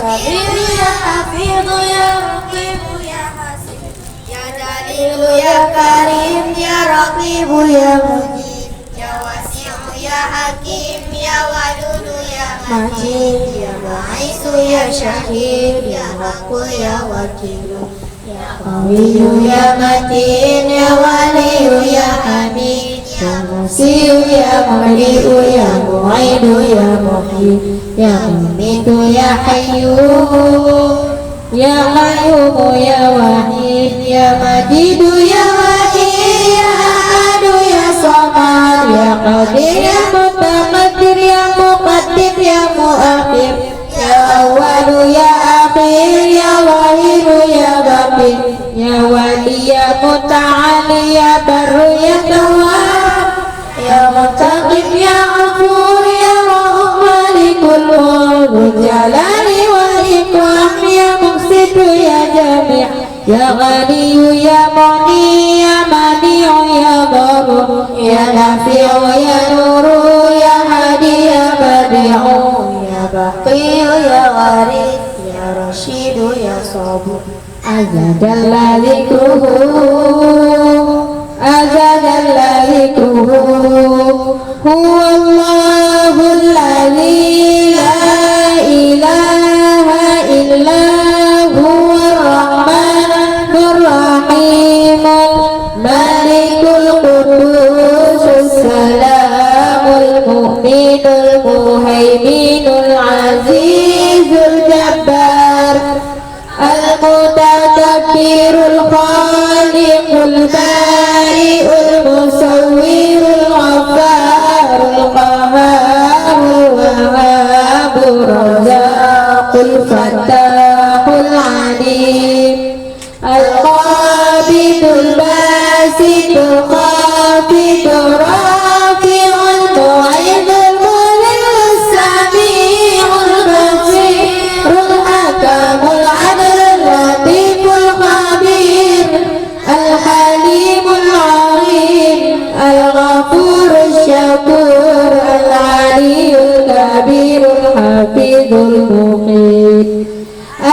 خبير يا حفيظ يا رقيب يا حسيب يا جليل يا كريم يا رقيب يا مجيب يا واسع يا حكيم يا ودود يا مجيد يا معيس يا شهيد يا حق يا وكيل يا قوي يا متين يا ولي يا حميد يا مسيء يا مليء يا معيد يا محيي يا مميت يا حي يا قيوم يا وحيد يا مجيد يا وحيد يا أحد يا صمد يا قدير يا متقدر يا مقدم يا مؤخر يا أول يا أخير يا ظهير يا بطن يا ولي يا متعالي يا بر يا تواب يا منتقم يا غفور يا رؤوف مالك الملك ذو الجلال والإكرام يا مقسط يا جميع يا غني يا مغني يا منيع يا ضر يا نافع يا نور يا هادي يا بديع يا بقي يا غريب يا رشيد يا صبور عز جل ذكره هو الله الذي لا إله إلا هو الرحمن الرحيم الملك القدوس السلام المؤمن المهيمن العزيز الجبار المتكبر الخالق البارئ المصور الغفار القهار الوهاب الرزاق الفتاح العليم القابض الباسط الخافض الرافع المعيد المذل السميع البصير الحكم العدل اللطيف الخبير الحليم العظيم الغفور الشكور العلي الكبير الحفيظ المقيت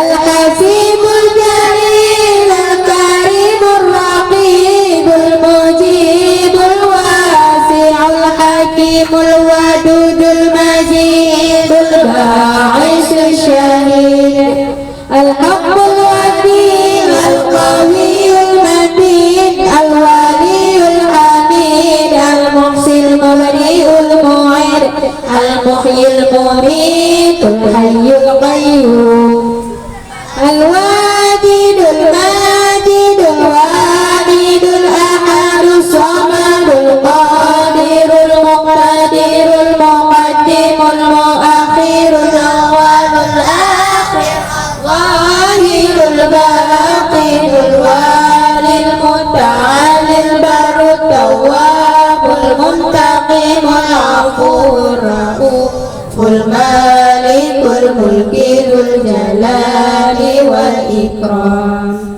الحسيب الجليل الكريم الرقيب المجيب الواسع الحكيم الودود المجيد الباعث الشهيد الحق الوكيل القوي المتين الولي الحميد المحصي المبدئ المعيد المحيي المميت الحي القيوم الواجد الماجد الواحد الأحد الصمد القادر المقتدر المقدم المؤخر الأول الآخر الظاهر الباطن الوالي المتعالي البر التواب المنتقم العفو الرؤوف المالك الملك ذو الجلال والإكرام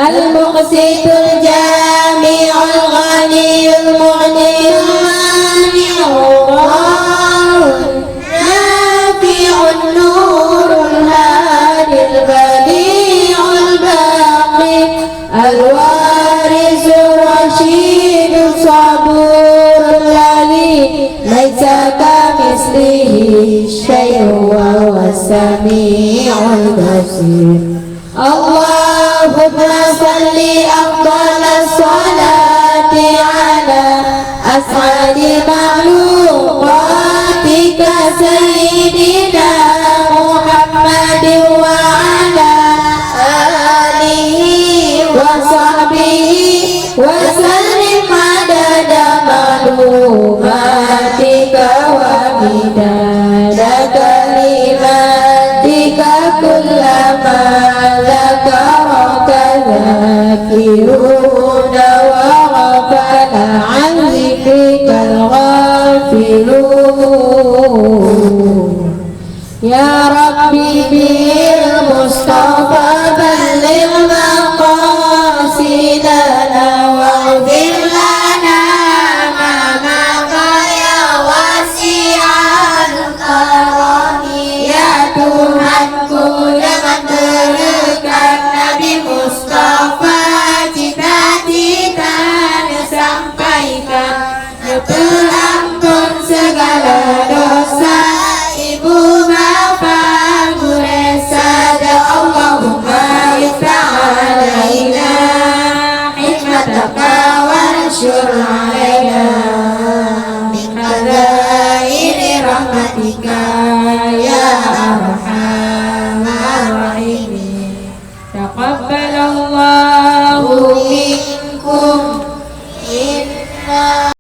المقسط الجامع الغني المغني المانع النافع النور الهادي البديع الباقي الوارث الرشيد الصبور الذي ليس كمثله شيء وهو السميع البصير اللهم صل أفضل الصلاة على أسعد مخلوقاتك سيدنا محمد وعلى آله وصحبه وسلم عدد معلوماتك ومداد كلماتك كلما ذكرك ذاكرون وغفل عن ذكرك الغافلون يا ربي بالمصطفى بلغ مقاصدنا واغفر لنا ما مضى يا واسع الكرم يا تهك Terampun segala dosa, Ibu maafkan Resa. Allahumma ifta'alaina hikmataka wansyur alaina min khadairi rahmatika ya arhamar rahimin. Taqabbalallahu